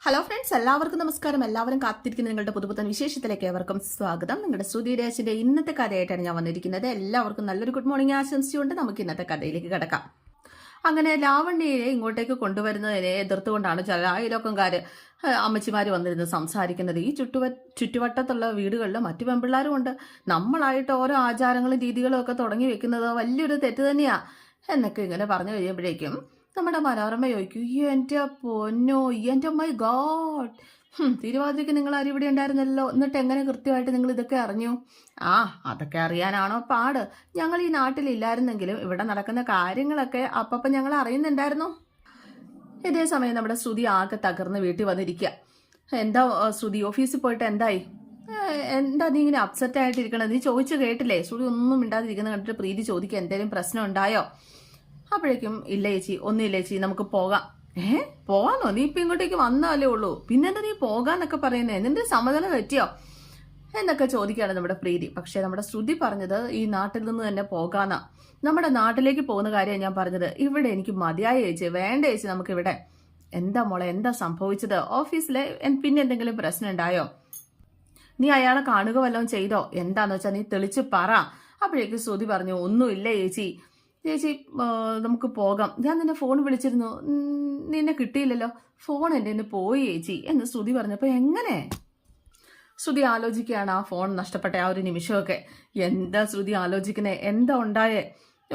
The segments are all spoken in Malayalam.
ഹലോ ഫ്രണ്ട്സ്, എല്ലാവർക്കും നമസ്കാരം. എല്ലാവരും കാത്തിരിക്കുന്ന നിങ്ങളുടെ പുതുപുത്തൻ വിശേഷത്തിലേക്ക് ഏവർക്കും സ്വാഗതം. നിങ്ങളുടെ ശ്രുതി രാജിന്റെ ഇന്നത്തെ കഥയായിട്ടാണ് ഞാൻ വന്നിരിക്കുന്നത്. എല്ലാവർക്കും നല്ലൊരു ഗുഡ് മോർണിംഗ് ആശംസിച്ചുകൊണ്ട് നമുക്ക് ഇന്നത്തെ കഥയിലേക്ക് കിടക്കാം. അങ്ങനെ ലാവണ്യയെ ഇങ്ങോട്ടേക്ക് കൊണ്ടുവരുന്നതിനെ എതിർത്തുകൊണ്ടാണ് ചില അയലോക്കംകാര് അമ്മച്ചിമാര് വന്നിരുന്ന് സംസാരിക്കുന്നത്. ഈ ചുറ്റുവട്ടത്തുള്ള വീടുകളിൽ മറ്റു പെൺപിള്ളേരും ഉണ്ട്. നമ്മളായിട്ട് ഓരോ ആചാരങ്ങളും രീതികളും ഒക്കെ തുടങ്ങി വെക്കുന്നത് വലിയൊരു തെറ്റ് തന്നെയാ എന്നൊക്കെ ഇങ്ങനെ പറഞ്ഞു കഴിയുമ്പോഴേക്കും നമ്മുടെ മനോരമ ചോദിക്കും, എൻ്റെ പൊന്നോ, എൻ്റെ മൈ ഗോഡ്, തിരുവാതിരയ്ക്ക് നിങ്ങൾ ആരും ഇവിടെ ഉണ്ടായിരുന്നല്ലോ, എന്നിട്ട് എങ്ങനെ കൃത്യമായിട്ട് നിങ്ങൾ ഇതൊക്കെ അറിഞ്ഞു? അതൊക്കെ അറിയാനാണോ പാട്? ഞങ്ങൾ ഈ നാട്ടിലില്ലായിരുന്നെങ്കിലും ഇവിടെ നടക്കുന്ന കാര്യങ്ങളൊക്കെ അപ്പം ഞങ്ങൾ അറിയുന്നുണ്ടായിരുന്നു. ഇതേ സമയം നമ്മുടെ ശ്രുതി ആകെ തകർന്ന് വീട്ടിൽ വന്നിരിക്കുക. എന്താ ശ്രുതി, ഓഫീസിൽ പോയിട്ട് എന്തായി? എന്താ നീ ഇങ്ങനെ അപ്സെറ്റ് ആയിട്ടിരിക്കണത്? നീ ചോദിച്ചു കേട്ടില്ലേ? ശ്രുതി ഒന്നും മിണ്ടാതിരിക്കുന്നത് കണ്ടിട്ട് പ്രീതി ചോദിക്കുക, എന്തെങ്കിലും പ്രശ്നം ഉണ്ടായോ? അപ്പോഴേക്കും ഇല്ല ചേച്ചി, ഒന്നുമില്ല ചേച്ചി, നമുക്ക് പോകാം. പോകാന്നോ? നീ ഇപ്പൊ ഇങ്ങോട്ടേക്ക് വന്നാലേ ഉള്ളൂ, പിന്നെന്താ നീ പോകാന്നൊക്കെ പറയുന്നേ? നിന്റെ സമ്മതന തെറ്റിയോ എന്നൊക്കെ ചോദിക്കുകയാണ് നമ്മുടെ പ്രീതി. പക്ഷെ നമ്മുടെ ശ്രുതി പറഞ്ഞത് ഈ നാട്ടിൽ നിന്ന് തന്നെ പോകാന്നാ. നമ്മുടെ നാട്ടിലേക്ക് പോകുന്ന കാര്യമാണ് ഞാൻ പറഞ്ഞത്. ഇവിടെ എനിക്ക് മതിയായ ചേച്ചി, വേണ്ട ചേച്ചി, നമുക്ക് ഇവിടെ. എന്താ മോളെ, എന്താ സംഭവിച്ചത്? ഓഫീസിലെ പിന്നെ എന്തെങ്കിലും പ്രശ്നം ഉണ്ടായോ? നീ അയാളെ കാണുക വല്ലതും ചെയ്തോ? എന്താന്ന് വെച്ചാൽ നീ തെളിച്ച് പറ. അപ്പോഴേക്കും ശ്രുതി പറഞ്ഞു, ഒന്നുമില്ല ചേച്ചി, നമുക്ക് പോകാം. ഞാൻ നിന്നെ ഫോൺ വിളിച്ചിരുന്നു, നിന്നെ കിട്ടിയില്ലല്ലോ, ഫോൺ എൻ്റെ പോയി ചേച്ചി എന്ന് ശ്രുതി പറഞ്ഞപ്പോൾ എങ്ങനെ? ശ്രുതി ആലോചിക്കുകയാണ് ആ ഫോൺ നഷ്ടപ്പെട്ട ആ ഒരു നിമിഷമൊക്കെ. എന്താ ശ്രുതി ആലോചിക്കുന്നേ? എന്താ ഉണ്ടായേ?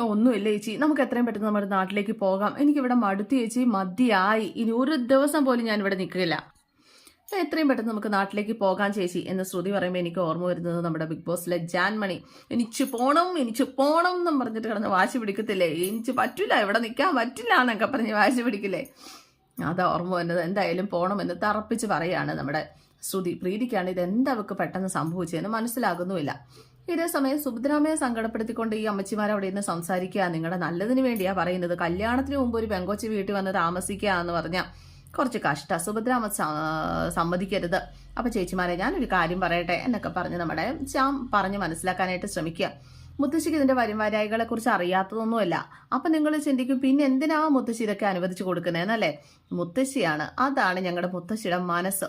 ഒന്നുമില്ല ചേച്ചി, നമുക്ക് എത്രയും പെട്ടെന്ന് നമ്മുടെ നാട്ടിലേക്ക് പോകാം. എനിക്കിവിടെ മടുത്തു ചേച്ചി, മതിയായി. ഇനി ഒരു ദിവസം പോലും ഞാൻ ഇവിടെ നിൽക്കില്ല. എത്രയും പെട്ടെന്ന് നമുക്ക് നാട്ടിലേക്ക് പോകാൻ ചേച്ചി എന്ന് ശ്രുതി പറയുമ്പോൾ എനിക്ക് ഓർമ്മ വരുന്നത് നമ്മുടെ ബിഗ് ബോസിലെ ജാൻമണി. എനിക്ക് പോണം എന്നും പറഞ്ഞിട്ട് കിടന്ന് വാശി പിടിക്കത്തില്ലേ? എനിക്ക് പറ്റില്ല, ഇവിടെ നിൽക്കാൻ പറ്റില്ല എന്നൊക്കെ പറഞ്ഞ് വാശി പിടിക്കില്ലേ? അതാ ഓർമ്മ വരുന്നത്. എന്തായാലും പോണമെന്ന് തറപ്പിച്ച് പറയാണ് നമ്മുടെ ശ്രുതി. പ്രീതിക്കാണ് ഇതെന്താ അവർക്ക് പെട്ടെന്ന് സംഭവിച്ചതെന്ന് മനസ്സിലാകുന്നുമില്ല. ഇതേ സമയം സുഭദ്രാമയെ സങ്കടപ്പെടുത്തിക്കൊണ്ട് ഈ അമ്മച്ചിമാർ അവിടെ നിന്ന് സംസാരിക്കുക. നിങ്ങളുടെ നല്ലതിന് വേണ്ടിയാ പറയുന്നത്. കല്യാണത്തിന് മുമ്പ് ഒരു പെങ്കൊച്ചി വീട്ടിൽ വന്ന് താമസിക്കുക എന്ന് പറഞ്ഞാൽ കുറച്ച് കഷ്ട. സുഭദ്രാമ സമ്മതിക്കരുത്. അപ്പൊ ചേച്ചിമാരെ, ഞാനൊരു കാര്യം പറയട്ടെ എന്നൊക്കെ പറഞ്ഞ് നമ്മുടെ ശ്യാം പറഞ്ഞ് മനസ്സിലാക്കാനായിട്ട് ശ്രമിക്കുക. മുത്തശ്ശിക്ക് ഇതിന്റെ വരുംവരായികളെ കുറിച്ച് അറിയാത്തതൊന്നുമല്ല. അപ്പൊ നിങ്ങൾ ചിന്തിക്കും, പിന്നെ എന്തിനാ മുത്തശ്ശി ഇതൊക്കെ അനുവദിച്ചു കൊടുക്കുന്നതെന്നല്ലേ? മുത്തശ്ശിയാണ്, അതാണ് ഞങ്ങളുടെ മുത്തശ്ശിയുടെ മനസ്സ്.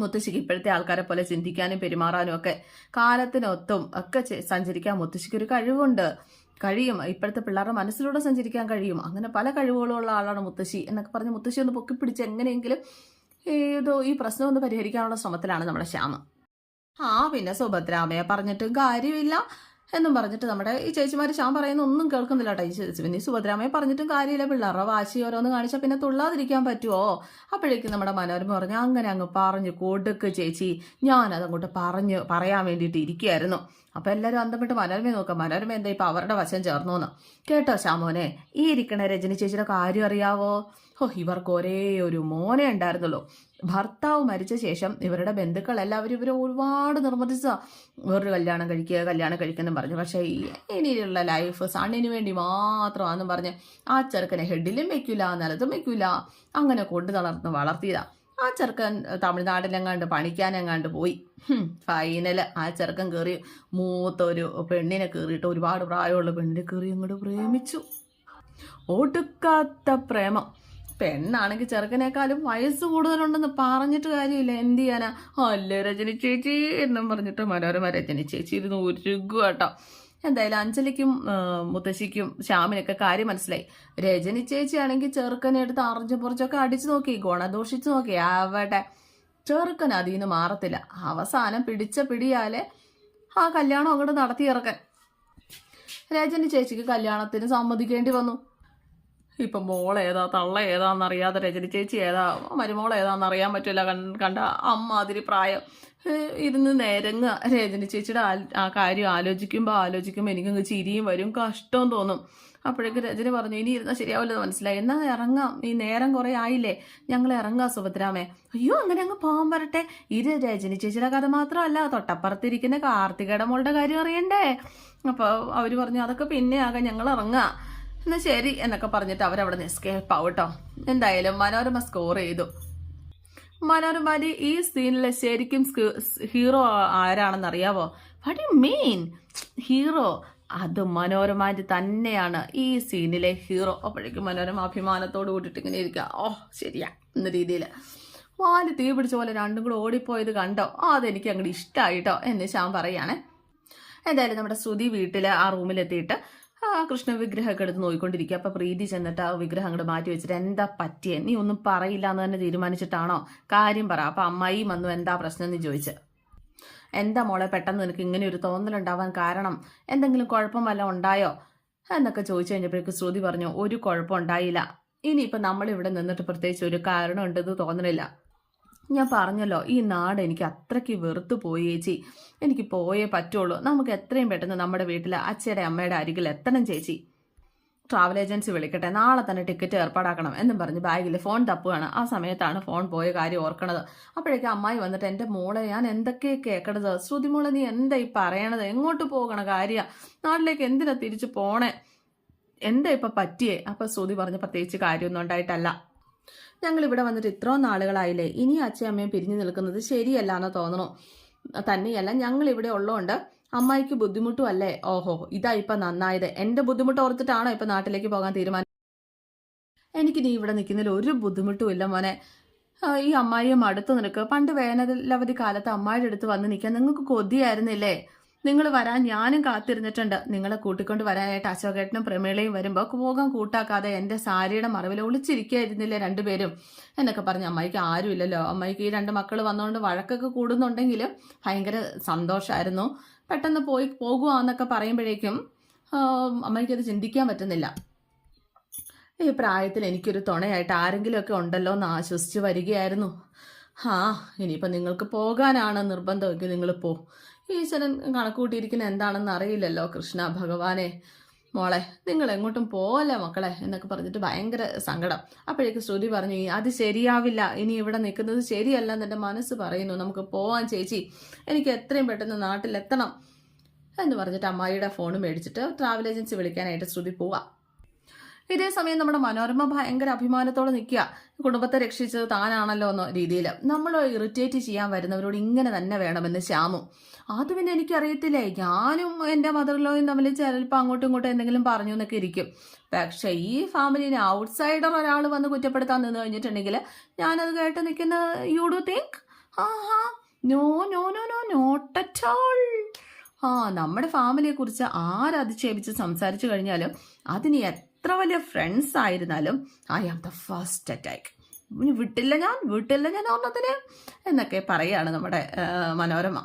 മുത്തശ്ശിക്ക് ഇപ്പോഴത്തെ ആൾക്കാരെ പോലെ ചിന്തിക്കാനും പെരുമാറാനും ഒക്കെ കാലത്തിനൊത്തും ഒക്കെ സഞ്ചരിക്കാൻ മുത്തശ്ശിക്ക് ഒരു കഴിയും. ഇപ്പോഴത്തെ പിള്ളേരുടെ മനസ്സിലൂടെ സഞ്ചരിക്കാൻ കഴിയും. അങ്ങനെ പല കഴിവുകളുള്ള ആളാണ് മുത്തശ്ശി എന്നൊക്കെ പറഞ്ഞ് മുത്തശ്ശി ഒന്ന് പൊക്കിപ്പിടിച്ച് എങ്ങനെയെങ്കിലും ഈ പ്രശ്നം ഒന്ന് പരിഹരിക്കാനുള്ള ശ്രമത്തിലാണ് നമ്മുടെ ശ്യാമ. പിന്നെ സുഭദ്രാമയെ പറഞ്ഞിട്ടും കാര്യമില്ല എന്നും പറഞ്ഞിട്ട് നമ്മുടെ ഈ ചേച്ചിമാര് ശ്യാം പറയുന്ന ഒന്നും കേൾക്കുന്നില്ല കേട്ടോ. പിന്നെ സുഭദ്രാമയെ പറഞ്ഞിട്ടും കാര്യമില്ല, പിള്ളേരുടെ വാശി ഓരോന്ന് കാണിച്ചാൽ പിന്നെ തുള്ളാതിരിക്കാൻ പറ്റുമോ? അപ്പോഴേക്കും നമ്മുടെ മനോരമ പറഞ്ഞു, അങ്ങനെ അങ്ങ് പറഞ്ഞു കൊടുക്ക് ചേച്ചി, ഞാനതങ്ങോട്ട് പറയാൻ വേണ്ടിയിട്ട് ഇരിക്കുകയായിരുന്നു. അപ്പൊ എല്ലാവരും അന്തപ്പെട്ട് മനോരമയെ നോക്കാം. മനോരമ എന്താ ഇപ്പൊ അവരുടെ വശം ചേർന്നോന്ന് കേട്ടോ? ശ്യാമോനെ, ഈ ഇരിക്കണ രജനി ചേച്ചിയുടെ കാര്യം അറിയാവോ? ഇവർക്ക് ഒരേ ഒരു മോനെ ഉണ്ടായിരുന്നല്ലോ. ഭർത്താവ് മരിച്ച ശേഷം ഇവരുടെ ബന്ധുക്കൾ എല്ലാവരും ഇവരെ ഒരുപാട് നിർബന്ധിച്ച വേറൊരു കല്യാണം കഴിക്കുന്നു പറഞ്ഞു. പക്ഷേ ഇനിയുള്ള ലൈഫ് സണ്ണിന് വേണ്ടി മാത്രമാണെന്നും പറഞ്ഞ് ആ ചെറുക്കനെ ഹെഡിലും വെക്കൂല, നിലത്തും വെക്കൂല, അങ്ങനെ കൊണ്ടു തളർന്ന് വളർത്തിയതാ. ആ ചെറുക്കൻ തമിഴ്നാട്ടിലെങ്ങാണ്ട് പണിക്കാനെങ്ങാണ്ട് പോയി. ഫൈനല് ആ ചെറുക്കൻ കയറി മൂത്തൊരു പെണ്ണിനെ കയറിയിട്ട്, ഒരുപാട് പ്രായമുള്ള പെണ്ണിനെ കയറി അങ്ങോട്ട് പ്രേമിച്ചു. ഒടുക്കാത്ത പ്രേമം. പെണ്ണാണെങ്കിൽ ചെറുക്കനേക്കാളും വയസ്സ് കൂടുതലുണ്ടെന്ന് പറഞ്ഞിട്ട് കാര്യമില്ല. എന്ത് ചെയ്യാനാ? അല്ലേ രജനി ചേച്ചി എന്നും പറഞ്ഞിട്ട് മനോരമ രജനി ചേച്ചി ഇരുന്ന് ഉരുകുക കേട്ടോ. എന്തായാലും അഞ്ജലിക്കും മുത്തശ്ശിക്കും ശ്യാമിനൊക്കെ കാര്യം മനസ്സിലായി. രജനി ചേച്ചി ആണെങ്കിൽ ചെറുക്കനെ എടുത്ത് അറിഞ്ഞു പൊറിച്ചൊക്കെ അടിച്ചു നോക്കി, ഗുണദോഷിച്ചു നോക്കി. അവിടെ ചെറുക്കൻ അതിൽ നിന്ന് മാറത്തില്ല. അവസാനം പിടിച്ച പിടിയാലെ ആ കല്യാണം അങ്ങോട്ട് നടത്തി ഇറക്കാൻ രജനി ചേച്ചിക്ക് കല്യാണത്തിന് സമ്മതിക്കേണ്ടി വന്നു. ഇപ്പം മോളേതാ തള്ള ഏതാന്നറിയാതെ രജനി ചേച്ചി ഏതാ മരുമോൾ ഏതാന്നറിയാൻ പറ്റില്ല. കണ്ട അമ്മാതിരി പ്രായം ഇരുന്ന് നേരങ്ങ. രജനി ചേച്ചിയുടെ ആ കാര്യം ആലോചിക്കുമ്പോൾ എനിക്കങ്ങ് ചിരിയും വരും, കഷ്ടവും തോന്നും. അപ്പോഴേക്ക് രജനി പറഞ്ഞു, ഇനി ഇരുന്നാൽ ശരിയാവില്ലെന്ന് മനസ്സിലായി, എന്നാൽ ഇറങ്ങാം, ഈ നേരം കുറെ ആയില്ലേ, ഞങ്ങൾ ഇറങ്ങാം സുഭദ്രാമേ. അയ്യോ, അങ്ങനെ അങ്ങ് പോകാൻ വരട്ടെ. ഇത് രജനി ചേച്ചിയുടെ കഥ മാത്രമല്ല, തൊട്ടപ്പുറത്തിരിക്കുന്ന കാർത്തികയുടെ മോളുടെ കാര്യം അറിയണ്ടേ? അപ്പോൾ അവർ പറഞ്ഞു, അതൊക്കെ പിന്നെ ആകാം, ഞങ്ങൾ ഇറങ്ങാം. എന്നാൽ ശരി എന്നൊക്കെ പറഞ്ഞിട്ട് അവരവിടെ നിന്ന് എസ്കേപ്പ് ആവട്ടോ. എന്തായാലും മനോരമ സ്കോർ ചെയ്തു. മനോരമ ഈ സീനിലെ ശരിക്കും ഹീറോ ആരാണെന്ന് അറിയാവോ? What you mean hero? അത് മനോരമാൻ്റെ തന്നെയാണ് ഈ സീനിലെ ഹീറോ. അപ്പോഴേക്കും മനോരമ അഭിമാനത്തോട് കൂട്ടിയിട്ട് ഇങ്ങനെ ഇരിക്കുക. ശരിയാ എന്ന രീതിയിൽ വാല് തീ പിടിച്ച പോലെ രണ്ടും കൂടെ ഓടിപ്പോയത് കണ്ടോ, അതെനിക്ക് അങ്ങോട്ട് ഇഷ്ടമായിട്ടോ എന്ന് ശ്യാം പറയുകയാണേ. എന്തായാലും നമ്മുടെ ശ്രുതി വീട്ടിൽ ആ റൂമിലെത്തിയിട്ട് ആ കൃഷ്ണ വിഗ്രഹമൊക്കെ എടുത്ത് നോക്കിക്കൊണ്ടിരിക്കുക. അപ്പോൾ പ്രീതി ചെന്നിട്ട് ആ വിഗ്രഹം അങ്ങോട്ട് മാറ്റി വെച്ചിട്ട്, എന്താ പറ്റിയേ, നീ ഒന്നും പറയില്ല എന്ന് തന്നെ തീരുമാനിച്ചിട്ടാണോ, കാര്യം പറ. അപ്പോൾ അമ്മായി വന്നു, എന്താ പ്രശ്നം എന്ന് ചോദിച്ചു. എന്താ മോളെ പെട്ടെന്ന് നിനക്ക് ഇങ്ങനെ ഒരു തോന്നലുണ്ടാവാൻ കാരണം, എന്തെങ്കിലും കുഴപ്പം വല്ലതും ഉണ്ടായോ എന്നൊക്കെ ചോദിച്ചു കഴിഞ്ഞപ്പോഴേക്ക് ശ്രുതി പറഞ്ഞു, ഒരു കുഴപ്പം ഉണ്ടായില്ല. ഇനിയിപ്പോൾ നമ്മളിവിടെ നിന്നിട്ട് പ്രത്യേകിച്ച് ഒരു കാരണം ഉണ്ടെന്ന് തോന്നണില്ല. ഞാൻ പറഞ്ഞല്ലോ, ഈ നാട് എനിക്ക് അത്രയ്ക്ക് വെറുത്തു പോയി ചേച്ചി. എനിക്ക് പോയേ പറ്റുള്ളൂ. നമുക്ക് എത്രയും പെട്ടെന്ന് നമ്മുടെ വീട്ടിൽ അച്ഛയുടെ അമ്മയുടെ അരികിൽ എത്തണം ചേച്ചി. ട്രാവൽ ഏജൻസി വിളിക്കട്ടെ, നാളെ തന്നെ ടിക്കറ്റ് ഏർപ്പാടാക്കണം എന്നും പറഞ്ഞ് ബാഗിൽ ഫോൺ തപ്പുകയാണ്. ആ സമയത്താണ് ഫോൺ പോയ കാര്യം ഓർക്കണത്. അപ്പോഴേക്കും അമ്മായി വന്നിട്ട്, എൻ്റെ മോളെ ഞാൻ എന്തൊക്കെയാണ് കേൾക്കണത്, ശ്രുതി മോളെ നീ എന്താ ഈ പറയണത്, എങ്ങോട്ട് പോകണ കാര്യം, നാട്ടിലേക്ക് എന്തിനാ തിരിച്ചു പോണേ, എന്താ ഇപ്പം പറ്റിയേ. അപ്പം ശ്രുതി പറഞ്ഞ്, പ്രത്യേകിച്ച് കാര്യമൊന്നും ഉണ്ടായിട്ടല്ല, ഞങ്ങളിവിടെ വന്നിട്ട് ഇത്രയും നാളുകളായില്ലേ, ഇനി അച്ഛയും അമ്മയും പിരിഞ്ഞു നിൽക്കുന്നത് ശരിയല്ല എന്ന് തോന്നണു. തന്നെയല്ല, ഞങ്ങളിവിടെ ഉള്ളതുകൊണ്ട് അമ്മായിക്ക് ബുദ്ധിമുട്ടും അല്ലേ. ഓഹോ, ഇതാ ഇപ്പം നന്നായത്. എൻ്റെ ബുദ്ധിമുട്ട് ഓർത്തിട്ടാണോ ഇപ്പം നാട്ടിലേക്ക് പോകാൻ തീരുമാനം? എനിക്ക് നീ ഇവിടെ നിൽക്കുന്നതിൽ ഒരു ബുദ്ധിമുട്ടും ഇല്ല മോനെ. ഈ അമ്മായിയെ മടുത്ത് നിൽക്ക്. പണ്ട് വേനലവധി കാലത്ത് അമ്മായിയുടെ അടുത്ത് വന്ന് നിൽക്കാൻ നിങ്ങൾക്ക് കൊതിയായിരുന്നില്ലേ? നിങ്ങൾ വരാൻ ഞാനും കാത്തിരുന്നിട്ടുണ്ട്. നിങ്ങളെ കൂട്ടിക്കൊണ്ട് വരാനായിട്ട് അശോകേട്ടനും പ്രമേളയും വരുമ്പോൾ പോകാൻ കൂട്ടാക്കാതെ എൻ്റെ സാരിയുടെ മറവിൽ ഒളിച്ചിരിക്കുകയായിരുന്നില്ലേ രണ്ടുപേരും എന്നൊക്കെ പറഞ്ഞ്. അമ്മായിക്ക് ആരുമില്ലല്ലോ. അമ്മായിക്ക് ഈ 2 മക്കൾ വന്നുകൊണ്ട് വഴക്കൊക്കെ കൂടുന്നുണ്ടെങ്കിലും ഭയങ്കര സന്തോഷമായിരുന്നു. പെട്ടെന്ന് പോകുവാന്നൊക്കെ പറയുമ്പോഴേക്കും അമ്മായിക്കത് ചിന്തിക്കാൻ പറ്റുന്നില്ല. ഈ പ്രായത്തിൽ എനിക്കൊരു തുണയായിട്ട് ആരെങ്കിലുമൊക്കെ ഉണ്ടല്ലോ എന്ന് ആശ്വസിച്ച് വരികയായിരുന്നു. ഇനിയിപ്പോൾ നിങ്ങൾക്ക് പോകാനാണ് നിർബന്ധമെങ്കിൽ നിങ്ങൾ പോ. ഈശ്വരൻ കണക്കൂട്ടിയിരിക്കുന്ന എന്താണെന്ന് അറിയില്ലല്ലോ കൃഷ്ണ ഭഗവാനെ. മോളെ നിങ്ങൾ എങ്ങോട്ടും പോവല്ലേ മക്കളെ എന്നൊക്കെ പറഞ്ഞിട്ട് ഭയങ്കര സങ്കടം. അപ്പോഴേക്ക് ശ്രുതി പറഞ്ഞു, അത് ശരിയാവില്ല, ഇനി ഇവിടെ നിൽക്കുന്നത് ശരിയല്ല എന്ന് എൻ്റെ മനസ്സ് പറയുന്നു, നമുക്ക് പോവാൻ ചേച്ചി, എനിക്ക് എത്രയും പെട്ടെന്ന് നാട്ടിലെത്തണം എന്ന് പറഞ്ഞിട്ട് അമ്മായിയുടെ ഫോൺ മേടിച്ചിട്ട് ട്രാവൽ ഏജൻസി വിളിക്കാനായിട്ട് ശ്രുതി പോവാം. ഇതേ സമയം നമ്മുടെ മനോരമ ഭയങ്കര അഭിമാനത്തോടെ നിൽക്കുക. കുടുംബത്തെ രക്ഷിച്ചത് താനാണല്ലോ എന്ന രീതിയിൽ. നമ്മൾ ഇറിറ്റേറ്റ് ചെയ്യാൻ വരുന്നവരോട് ഇങ്ങനെ തന്നെ വേണമെന്ന് ശ്യാമും. അത് പിന്നെ എനിക്കറിയത്തില്ലേ, ഞാനും എൻ്റെ മദറിലോയും തമ്മിൽ ചിലപ്പോൾ അങ്ങോട്ടും ഇങ്ങോട്ടും എന്തെങ്കിലും പറഞ്ഞു എന്നൊക്കെ ഇരിക്കും. പക്ഷേ ഈ ഫാമിലിനെ ഔട്ട്സൈഡർ ഒരാൾ വന്ന് കുറ്റപ്പെടുത്താൻ നിന്ന് കഴിഞ്ഞിട്ടുണ്ടെങ്കിൽ ഞാനത് കേട്ട് നിൽക്കുന്ന you do think no no no no not at all. നമ്മുടെ ഫാമിലിയെ കുറിച്ച് ആരധിക്ഷേപിച്ച് സംസാരിച്ചു കഴിഞ്ഞാലും അതിന് എത്ര വലിയ ഫ്രണ്ട്സ് ആയിരുന്നാലും I am the first attack. വിട്ടില്ല ഞാൻ ഓർമ്മത്തിന് എന്നൊക്കെ പറയാണ് നമ്മുടെ മനോരമ.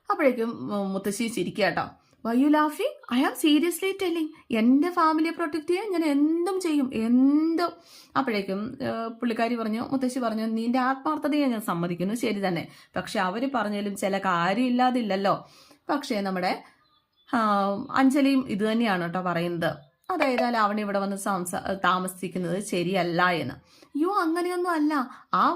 അപ്പോഴേക്കും മുത്തശ്ശി ചിരിക്കുക കേട്ടോ. വൈ യു ലാഫിങ്? I am seriously telling. എൻ്റെ ഫാമിലിയെ പ്രൊട്ടക്ട് ചെയ്യാൻ ഞാൻ എന്തും ചെയ്യും, എന്തും. അപ്പോഴേക്കും പുള്ളിക്കാരി പറഞ്ഞു, മുത്തശ്ശി പറഞ്ഞു, നിന്റെ ആത്മാർത്ഥതയെ ഞാൻ സമ്മതിക്കുന്നു, ശരി തന്നെ. പക്ഷെ അവർ പറഞ്ഞാലും ചില കാര്യമില്ലാതില്ലല്ലോ. പക്ഷേ നമ്മുടെ അഞ്ജലിയും ഇത് തന്നെയാണ് കേട്ടോ പറയുന്നത്. അതായത് അവൻ ഇവിടെ വന്ന് താമസിക്കുന്നത് ശരിയല്ല എന്ന്. അങ്ങനെയൊന്നും അല്ല.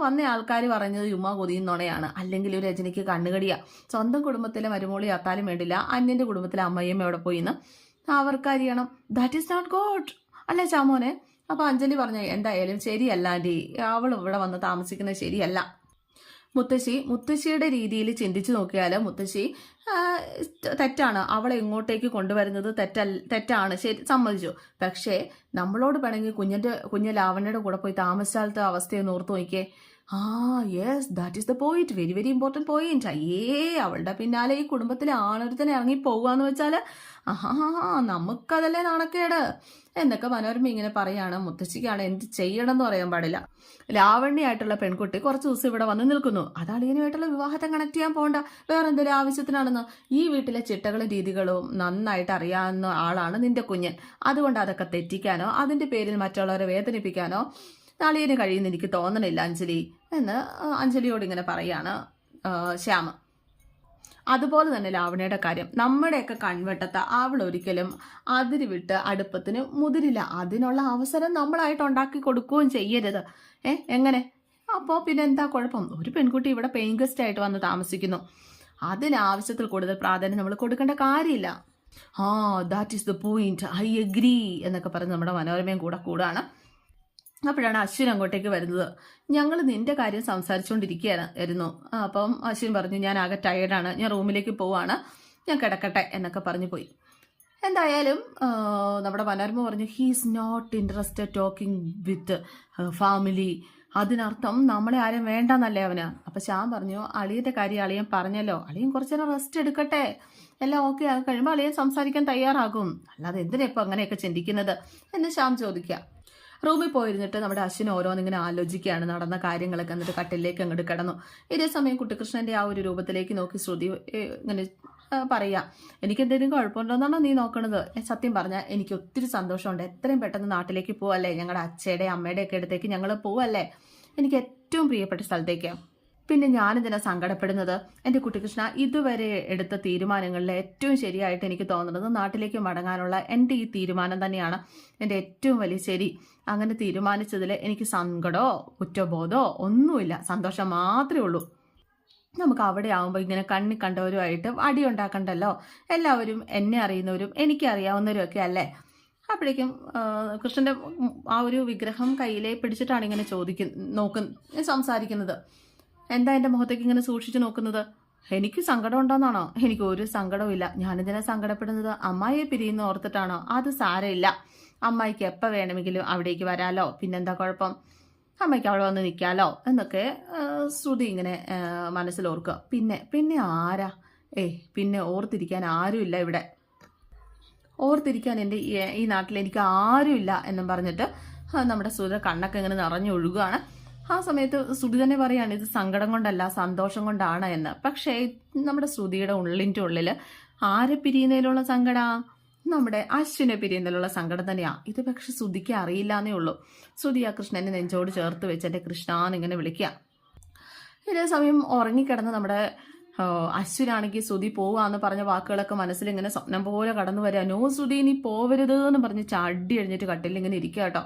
വന്ന ആൾക്കാർ പറഞ്ഞത് യുമ കൊതിയുന്നോടെയാണ്. അല്ലെങ്കിൽ ഒരു രജനിക്ക് കണ്ണുകടിയാ. സ്വന്തം കുടുംബത്തിലെ മരുമോളി അത്താലും വേണ്ടില്ല, അന്യന്റെ കുടുംബത്തിലെ അമ്മയും എവിടെ പോയിന്ന് അവർക്കറിയണം. ദാറ്റ് ഈസ് നോട്ട് ഗോഡ് അല്ലേ ചാമോനെ? അപ്പൊ അഞ്ജലി പറഞ്ഞു, എന്തായാലും ശരിയല്ല ആൻറ്റി, അവൾ ഇവിടെ വന്ന് താമസിക്കുന്നത് ശരിയല്ല. മുത്തശ്ശിയുടെ രീതിയിൽ ചിന്തിച്ചു നോക്കിയാൽ മുത്തശ്ശി തെറ്റാണ്. അവളെ ഇങ്ങോട്ടേക്ക് കൊണ്ടുവരുന്നത് തെറ്റാണ്, ശരി, സമ്മതിച്ചു. പക്ഷേ നമ്മളോട് പിണങ്ങി കുഞ്ഞ് ലാവണ്യയുടെ കൂടെ പോയി താമസിച്ചാലത്തെ അവസ്ഥയൊന്ന് ഓർത്ത് നോക്കിയേ. Yes, that is the point, very very important point. അവളുടെ പിന്നാലെ ഈ കുടുംബത്തിലെ ആണൊരുത്തനെ ഇറങ്ങി പോകാന്ന് വെച്ചാൽ നമുക്കതല്ലേ നാണക്കേട് എന്നൊക്കെ മനോരമ ഇങ്ങനെ പറയാണ്. മുത്തശ്ശിക്കാണ് എന്ത് ചെയ്യണം എന്ന് പറയാൻ പാടില്ല. ലാവണ്യായിട്ടുള്ള പെൺകുട്ടി കുറച്ച് ദിവസം ഇവിടെ വന്ന് നിൽക്കുന്നു. അത് അളിയനുമായിട്ടുള്ള വിവാഹത്തെ കണക്ട് ചെയ്യാൻ പോകണ്ട, വേറെ എന്തെങ്കിലും ആവശ്യത്തിനാണെന്ന്. ഈ വീട്ടിലെ ചിട്ടകളും രീതികളും നന്നായിട്ട് അറിയാവുന്ന ആളാണ് നിന്റെ കുഞ്ഞൻ. അതുകൊണ്ട് അതൊക്കെ തെറ്റിക്കാനോ അതിൻ്റെ പേരിൽ മറ്റുള്ളവരെ വേദനിപ്പിക്കാനോ അളിയന് കഴിയുമെന്ന് എനിക്ക് തോന്നണില്ല അഞ്ജലി എന്ന് അഞ്ജലിയോട് ഇങ്ങനെ പറയാണ് ശ്യാമ. അതുപോലെ തന്നെ ലാവണ്യയുടെ കാര്യം, നമ്മുടെയൊക്കെ കൺവെട്ടത്ത് അവൾ ഒരിക്കലും അതിര് വിട്ട് അടുപ്പത്തിന് മുതിരില്ല. അതിനുള്ള അവസരം നമ്മളായിട്ട് ഉണ്ടാക്കി കൊടുക്കുകയും ചെയ്യരുത്. എങ്ങനെ? അപ്പോൾ പിന്നെ എന്താ കുഴപ്പം? ഒരു പെൺകുട്ടി ഇവിടെ പെയിൻ ഗസ്റ്റ് ആയിട്ട് വന്ന് താമസിക്കുന്നു, അതിന് ആവശ്യത്തിൽ കൂടുതൽ പ്രാധാന്യം നമ്മൾ കൊടുക്കേണ്ട കാര്യമില്ല. That is the point, I agree എന്നൊക്കെ പറഞ്ഞ് നമ്മുടെ മനോരമയും കൂടാണ്. അപ്പോഴാണ് അശ്വിൻ അങ്ങോട്ടേക്ക് വരുന്നത്. ഞങ്ങൾ നിന്റെ കാര്യം സംസാരിച്ചുകൊണ്ടിരിക്കുകയായിരുന്നു. അപ്പം അശ്വിൻ പറഞ്ഞു, ഞാൻ ആകെ ടയേർഡാണ്, ഞാൻ റൂമിലേക്ക് പോവാണ്, ഞാൻ കിടക്കട്ടെ എന്നൊക്കെ പറഞ്ഞു പോയി. എന്തായാലും നമ്മുടെ മനോരമ പറഞ്ഞു, he is not interested talking with family അതിനർത്ഥം നമ്മളെ ആരും വേണ്ടെന്നല്ലേ അവന്. അപ്പം ശ്യാം പറഞ്ഞു, അളിയൻ്റെ കാര്യം അളിയൻ പറഞ്ഞല്ലോ, അളിയൻ കുറച്ചു നേരം റെസ്റ്റ് എടുക്കട്ടെ, എല്ലാം ഓക്കെ ആയി കഴിയുമ്പോൾ അളിയൻ സംസാരിക്കാൻ തയ്യാറാകും, അല്ലാതെ എന്തിനാ ഇപ്പം അങ്ങനെയൊക്കെ ചിന്തിക്കുന്നത് എന്ന് ശ്യാം ചോദിക്കുക. റൂമിൽ പോയിരുന്നിട്ട് നമ്മുടെ അശ്വിൻ ഓരോന്നിങ്ങനെ ആലോചിക്കുകയാണ് നടന്ന കാര്യങ്ങളൊക്കെ. എന്നിട്ട് കട്ടിലേക്ക് അങ്ങോട്ട് കിടന്നു. ഇതേ സമയം കുട്ടികൃഷ്ണന്റെ ആ ഒരു രൂപത്തിലേക്ക് നോക്കി ശ്രുതി ഇങ്ങനെ പറയാ, എനിക്ക് എന്തെങ്കിലും കുഴപ്പമുണ്ടോന്നാണോ നീ നോക്കണത്? സത്യം പറഞ്ഞാൽ എനിക്ക് ഒത്തിരി സന്തോഷമുണ്ട്. എത്രയും പെട്ടെന്ന് നാട്ടിലേക്ക് പോവല്ലേ, ഞങ്ങളുടെ അച്ഛയുടെ അമ്മയുടെ ഒക്കെ അടുത്തേക്ക് ഞങ്ങൾ പോവല്ലേ, എനിക്ക് ഏറ്റവും പ്രിയപ്പെട്ട സ്ഥലത്തേക്ക്. പിന്നെ ഞാനിതിനെ സങ്കടപ്പെടുന്നത്, എൻ്റെ കുട്ടികൃഷ്ണ ഇതുവരെ എടുത്ത തീരുമാനങ്ങളിൽ ഏറ്റവും ശരിയായിട്ട് എനിക്ക് തോന്നുന്നത് നാട്ടിലേക്ക് മടങ്ങാനുള്ള എൻ്റെ ഈ തീരുമാനം തന്നെയാണ് എൻ്റെ ഏറ്റവും വലിയ ശരി. അങ്ങനെ തീരുമാനിച്ചതിൽ എനിക്ക് സങ്കടമോ കുറ്റബോധമോ ഒന്നുമില്ല, സന്തോഷം മാത്രമേ ഉള്ളൂ. നമുക്ക് അവിടെ ആവുമ്പോൾ ഇങ്ങനെ കണ്ണി കണ്ടവരുമായിട്ട് അടി ഉണ്ടാക്കണ്ടല്ലോ, എല്ലാവരും എന്നെ അറിയുന്നവരും എനിക്ക് അറിയാവുന്നവരും ഒക്കെ അല്ലേ. അപ്പോഴേക്കും കൃഷ്ണൻ്റെ ആ ഒരു വിഗ്രഹം കയ്യിലെ പിടിച്ചിട്ടാണ് ഇങ്ങനെ സംസാരിക്കുന്നത്. എന്താ എൻ്റെ മുഖത്തേക്ക് ഇങ്ങനെ സൂക്ഷിച്ചു നോക്കുന്നത്? എനിക്ക് സങ്കടം ഉണ്ടോന്നാണോ? എനിക്ക് ഒരു സങ്കടവും ഇല്ല. ഞാനിതിനെ സങ്കടപ്പെടുന്നത് അമ്മായിയെ പിരിയുന്ന ഓർത്തിട്ടാണോ? അത് സാരമില്ല, അമ്മായിക്ക് എപ്പോൾ വേണമെങ്കിലും അവിടേക്ക് വരാലോ, പിന്നെന്താ കുഴപ്പം, അമ്മയ്ക്ക് അവിടെ വന്ന് നിൽക്കാലോ എന്നൊക്കെ ശ്രുതി ഇങ്ങനെ മനസ്സിലോർക്കുക. പിന്നെ ആരാ? പിന്നെ ഓർത്തിരിക്കാൻ ആരുമില്ല ഇവിടെ, ഓർത്തിരിക്കാൻ എൻ്റെ ഈ നാട്ടിൽ എനിക്ക് ആരുമില്ല എന്നും പറഞ്ഞിട്ട് നമ്മുടെ ശ്രുതിയുടെ കണ്ണൊക്കെ ഇങ്ങനെ നിറഞ്ഞൊഴുകുകയാണ്. ആ സമയത്ത് ശ്രുതി തന്നെ പറയാണ്, ഇത് സങ്കടം കൊണ്ടല്ല സന്തോഷം കൊണ്ടാണ് എന്ന്. പക്ഷേ നമ്മുടെ ശ്രുതിയുടെ ഉള്ളിൻ്റെ ഉള്ളിൽ ആരെ പിരിയുന്നതിലുള്ള സങ്കട? നമ്മുടെ അശ്വിനെ പിരിയുന്നതിലുള്ള സങ്കടം തന്നെയാണ് ഇത്. പക്ഷെ ശ്രുതിക്ക് അറിയില്ലാന്നേ ഉള്ളൂ. ശ്രുതി ആ കൃഷ്ണനെ നെഞ്ചോട് ചേർത്ത് വെച്ച് എൻ്റെ കൃഷ്ണ എന്നിങ്ങനെ വിളിക്കുക. ഇതേ സമയം ഉറങ്ങിക്കിടന്ന് നമ്മുടെ അശ്വിനാണെങ്കിൽ ശ്രുതി പോവാന്ന് പറഞ്ഞ വാക്കുകളൊക്കെ മനസ്സിൽ ഇങ്ങനെ സ്വപ്നം പോലെ കടന്നു വരിക. നോ ശ്രുതി നീ പോവരുത് എന്ന് പറഞ്ഞ് ചാടി എഴുന്നിട്ട് കട്ടിൽ ഇങ്ങനെ ഇരിക്കുക കേട്ടോ.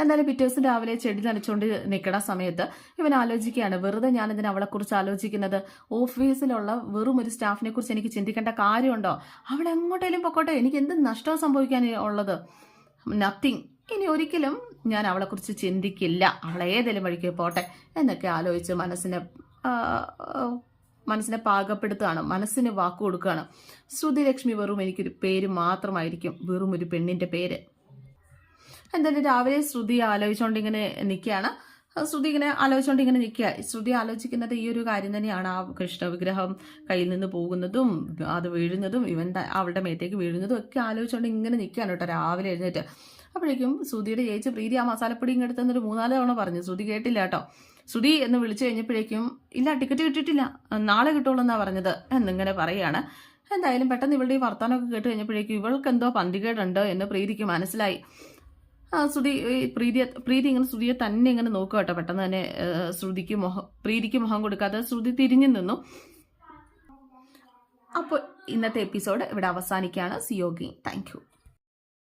എന്തായാലും പിറ്റേ ദിവസം രാവിലെ ചെടി നനച്ചുകൊണ്ട് നിൽക്കുന്ന സമയത്ത് ഇവൻ ആലോചിക്കുകയാണ്, വെറുതെ ഞാനിതിന് അവളെക്കുറിച്ച് ആലോചിക്കുന്നത്, ഓഫീസിലുള്ള വെറും ഒരു സ്റ്റാഫിനെ കുറിച്ച് എനിക്ക് ചിന്തിക്കേണ്ട കാര്യമുണ്ടോ? അവൾ എങ്ങോട്ടേലും പൊക്കോട്ടെ, എനിക്ക് എന്ത് നഷ്ടവും സംഭവിക്കാൻ ഉള്ളത്? നത്തിങ്. ഇനി ഒരിക്കലും ഞാൻ അവളെക്കുറിച്ച് ചിന്തിക്കില്ല, അവളെ ഏതെങ്കിലും വഴിക്ക് പോട്ടെ എന്നൊക്കെ ആലോചിച്ച് മനസ്സിനെ പാകപ്പെടുത്തുകയാണ്, മനസ്സിന് വാക്കു കൊടുക്കുകയാണ്. ശ്രുതി ലക്ഷ്മി വെറും എനിക്കൊരു പേര് മാത്രമായിരിക്കും, വെറും ഒരു പെണ്ണിൻ്റെ പേര്. എന്തായാലും രാവിലെ ശ്രുതി ആലോചിച്ചുകൊണ്ടിങ്ങനെ നിൽക്കുകയാണ്. ശ്രുതി ആലോചിക്കുന്നത് ഈ ഒരു കാര്യം തന്നെയാണ്. ആ കൃഷ്ണ വിഗ്രഹം കയ്യിൽ നിന്ന് പോകുന്നതും അത് വീഴുന്നതും അവളുടെ മേത്തേക്ക് വീഴുന്നതും ഒക്കെ ആലോചിച്ചുകൊണ്ട് ഇങ്ങനെ നിൽക്കുകയാണ് കേട്ടോ രാവിലെ എഴുന്നേറ്റ്. അപ്പോഴേക്കും ശ്രുതിയുടെ ചേച്ചി പ്രീതി ആ മസാലപ്പൊടി ഇങ്ങ് എടുത്തെന്നൊരു 3-4 തവണ പറഞ്ഞു. ശ്രുതി കേട്ടില്ല കേട്ടോ. ശ്രുതി എന്ന് വിളിച്ചു കഴിഞ്ഞപ്പോഴേക്കും, ഇല്ല ടിക്കറ്റ് കിട്ടിയിട്ടില്ല, നാളെ കിട്ടുള്ളൂ എന്നാണ് പറഞ്ഞത് എന്നിങ്ങനെ പറയുകയാണ്. എന്തായാലും പെട്ടെന്ന് ഇവളുടെ ഈ വർത്തമാനമൊക്കെ കേട്ട് കഴിഞ്ഞപ്പോഴേക്കും ഇവൾക്ക് എന്തോ പന്തികേടുണ്ട് എന്ന് പ്രീതിക്ക് മനസ്സിലായി. പ്രീതി ഇങ്ങനെ ശ്രുതിയെ തന്നെ ഇങ്ങനെ നോക്കുക കേട്ടോ. പെട്ടെന്ന് തന്നെ പ്രീതിക്ക് മുഖം കൊടുക്കാതെ ശ്രുതി തിരിഞ്ഞു നിന്നു. അപ്പോൾ ഇന്നത്തെ എപ്പിസോഡ് ഇവിടെ അവസാനിക്കുകയാണ്. C you again. Thank you.